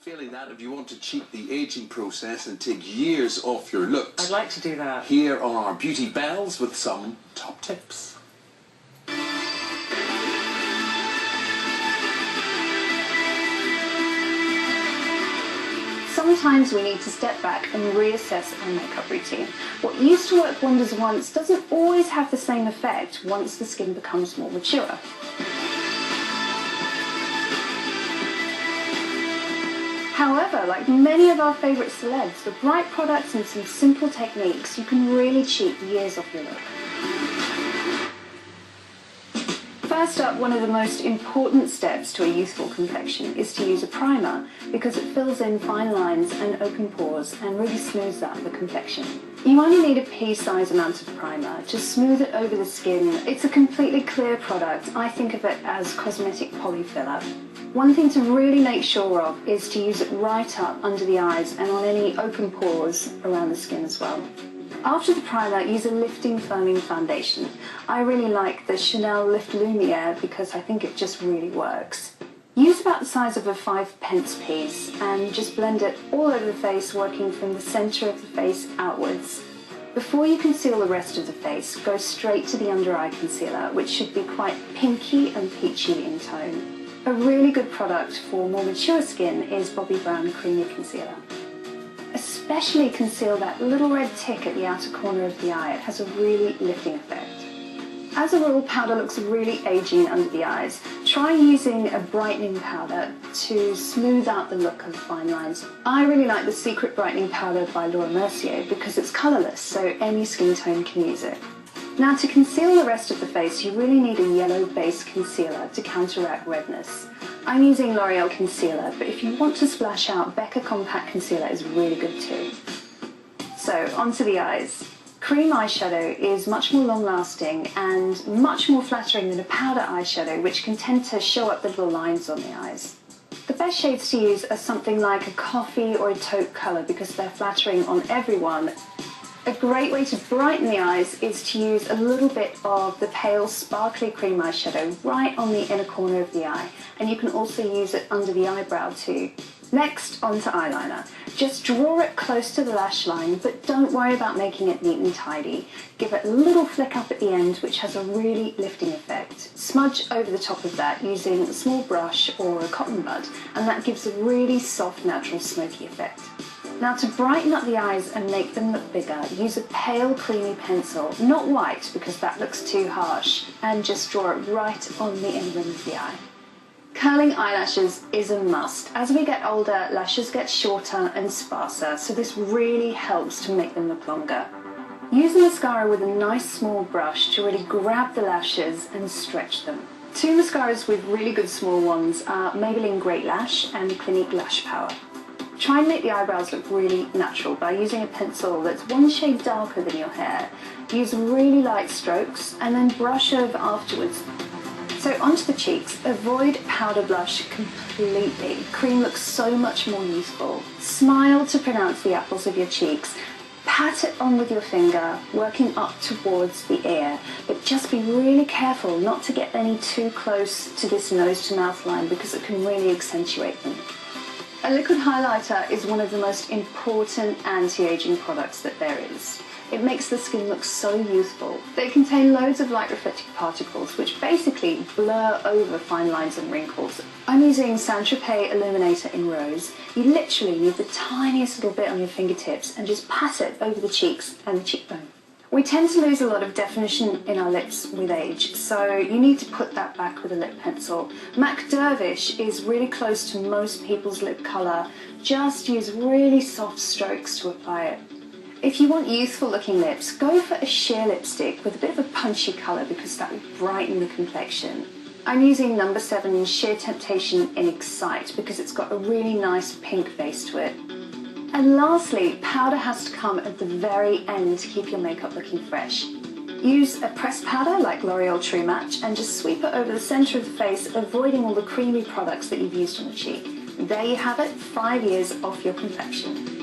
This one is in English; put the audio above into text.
Failing that, if you want to cheat the aging process and take years off your looks, I'd like to do that. Here are our beauty bells with some top tips. Sometimes we need to step back and reassess our makeup routine. What used to work wonders once doesn't always have the same effect once the skin becomes more mature. However, like many of our favourite celebs, with right products and some simple techniques, you can really cheat years off your look. First up, one of the most important steps to a youthful complexion is to use a primer because it fills in fine lines and open pores and really smooths out the complexion. You only need a pea-sized amount of primer to smooth it over the skin. It's a completely clear product. I think of it as cosmetic polyfiller. One thing to really make sure of is to use it right up under the eyes and on any open pores around the skin as well. After the primer, use a lifting firming foundation. I really like the Chanel Lift Lumiere because I think it just really works. Use about the size of a 5-pence piece and just blend it all over the face, working from the centre of the face outwards. Before you conceal the rest of the face, go straight to the under eye concealer, which should be quite pinky and peachy in tone. A really good product for more mature skin is Bobbi Brown Creamy Concealer. Especially conceal that little red tick at the outer corner of the eye. It has a really lifting effect. As a rule, powder looks really aging under the eyes. Try using a brightening powder to smooth out the look of the fine lines. I really like the Secret Brightening Powder by Laura Mercier because it's colourless, so any skin tone can use it. Now, to conceal the rest of the face, you really need a yellow base concealer to counteract redness. I'm using L'Oreal concealer, but if you want to splash out, Becca Compact Concealer is really good too. So, onto the eyes. Cream eyeshadow is much more long-lasting and much more flattering than a powder eyeshadow, which can tend to show up the little lines on the eyes. The best shades to use are something like a coffee or a taupe colour because they're flattering on everyone. A great way to brighten the eyes is to use a little bit of the pale sparkly cream eyeshadow right on the inner corner of the eye, and you can also use it under the eyebrow too. Next, onto eyeliner. Just draw it close to the lash line, but don't worry about making it neat and tidy. Give it a little flick up at the end, which has a really lifting effect. Smudge over the top of that using a small brush or a cotton bud, and that gives a really soft, natural smoky effect. Now, to brighten up the eyes and make them look bigger, use a pale creamy pencil, not white because that looks too harsh, and just draw it right on the inner rim of the eye. Curling eyelashes is a must. As we get older, lashes get shorter and sparser, so this really helps to make them look longer. Use a mascara with a nice small brush to really grab the lashes and stretch them. Two mascaras with really good small ones are Maybelline Great Lash and Clinique Lash Power. Try and make the eyebrows look really natural by using a pencil that's one shade darker than your hair. Use really light strokes and then brush over afterwards. So onto the cheeks, avoid powder blush completely. Cream looks so much more youthful. Smile to pronounce the apples of your cheeks. Pat it on with your finger, working up towards the ear, but just be really careful not to get any too close to this nose to mouth line because it can really accentuate them. A liquid highlighter is one of the most important anti-aging products that there is. It makes the skin look so youthful. They contain loads of light reflecting particles which basically blur over fine lines and wrinkles. I'm using Saint-Tropez Illuminator in Rose. You literally need the tiniest little bit on your fingertips and just pat it over the cheeks and the cheekbone. We tend to lose a lot of definition in our lips with age, so you need to put that back with a lip pencil. MAC Dervish is really close to most people's lip colour. Just use really soft strokes to apply it. If you want youthful looking lips, go for a sheer lipstick with a bit of a punchy colour because that will brighten the complexion. I'm using No. 7 Sheer Temptation in Excite because it's got a really nice pink base to it. And lastly, powder has to come at the very end to keep your makeup looking fresh. Use a pressed powder like L'Oreal True Match and just sweep it over the centre of the face, avoiding all the creamy products that you've used on the cheek. There you have it, 5 years off your complexion.